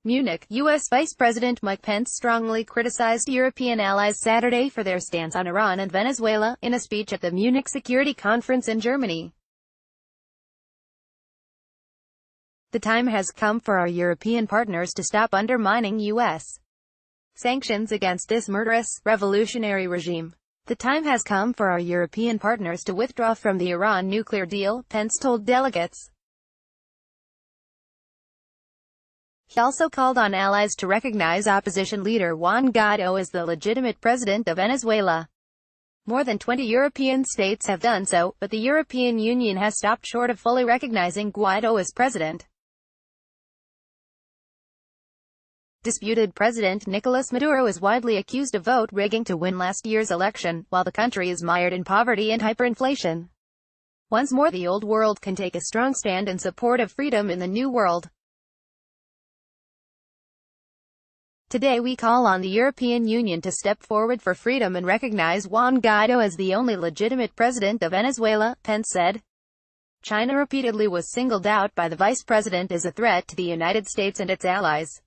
Munich, U.S. Vice President Mike Pence strongly criticized European allies Saturday for their stance on Iran and Venezuela, in a speech at the Munich Security Conference in Germany. The time has come for our European partners to stop undermining U.S. sanctions against this murderous, revolutionary regime. The time has come for our European partners to withdraw from the Iran nuclear deal, Pence told delegates. He also called on allies to recognize opposition leader Juan Guaido as the legitimate president of Venezuela. More than 20 European states have done so, but the European Union has stopped short of fully recognizing Guaido as president. Disputed President Nicolas Maduro is widely accused of vote rigging to win last year's election, while the country is mired in poverty and hyperinflation. Once more, the old world can take a strong stand in support of freedom in the new world. Today we call on the European Union to step forward for freedom and recognize Juan Guaido as the only legitimate president of Venezuela, Pence said. China repeatedly was singled out by the vice president as a threat to the United States and its allies.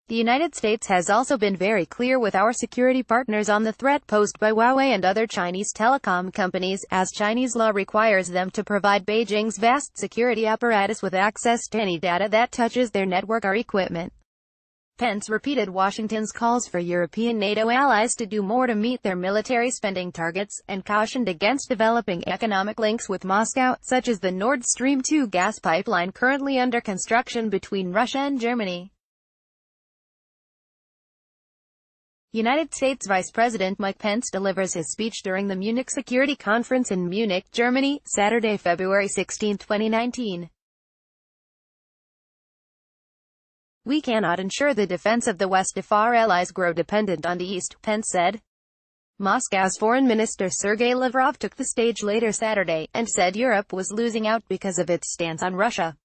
The United States has also been very clear with our security partners on the threat posed by Huawei and other Chinese telecom companies, as Chinese law requires them to provide Beijing's vast security apparatus with access to any data that touches their network or equipment. Pence repeated Washington's calls for European NATO allies to do more to meet their military spending targets, and cautioned against developing economic links with Moscow, such as the Nord Stream 2 gas pipeline currently under construction between Russia and Germany. United States Vice President Mike Pence delivers his speech during the Munich Security Conference in Munich, Germany, Saturday, February 16, 2019. We cannot ensure the defense of the West if our allies grow dependent on the East, Pence said. Moscow's Foreign Minister Sergei Lavrov took the stage later Saturday, and said Europe was losing out because of its stance on Russia.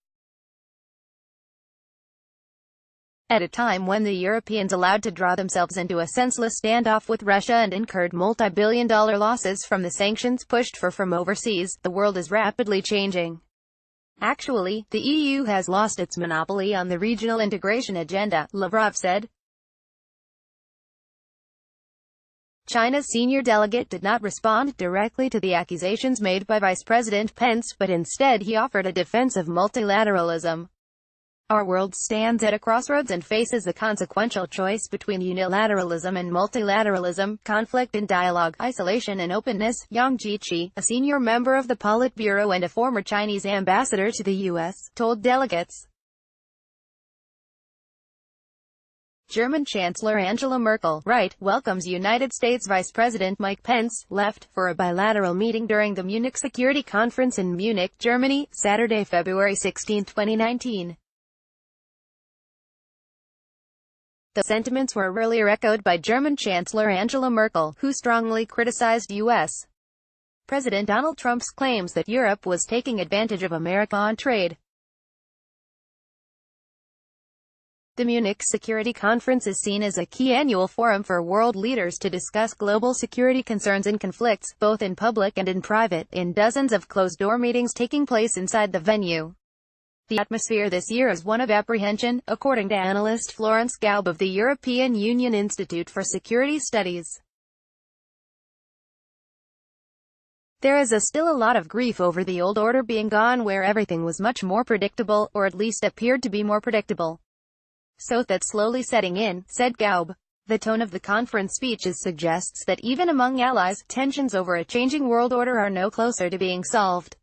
At a time when the Europeans allowed to draw themselves into a senseless standoff with Russia and incurred multi-billion-dollar losses from the sanctions pushed for from overseas, the world is rapidly changing. Actually, the EU has lost its monopoly on the regional integration agenda, Lavrov said. China's senior delegate did not respond directly to the accusations made by Vice President Pence, but instead he offered a defense of multilateralism. Our world stands at a crossroads and faces a consequential choice between unilateralism and multilateralism, conflict and dialogue, isolation and openness, Yang Jiechi, a senior member of the Politburo and a former Chinese ambassador to the U.S., told delegates. German Chancellor Angela Merkel, right, welcomes United States Vice President Mike Pence, left, for a bilateral meeting during the Munich Security Conference in Munich, Germany, Saturday, February 16, 2019. The sentiments were earlier echoed by German Chancellor Angela Merkel, who strongly criticized U.S. President Donald Trump's claims that Europe was taking advantage of America on trade. The Munich Security Conference is seen as a key annual forum for world leaders to discuss global security concerns and conflicts, both in public and in private, in dozens of closed-door meetings taking place inside the venue. The atmosphere this year is one of apprehension, according to analyst Florence Gaub of the European Union Institute for Security Studies. There is still a lot of grief over the old order being gone, where everything was much more predictable, or at least appeared to be more predictable. So that's slowly setting in, said Gaub. The tone of the conference speeches suggests that even among allies, tensions over a changing world order are no closer to being solved.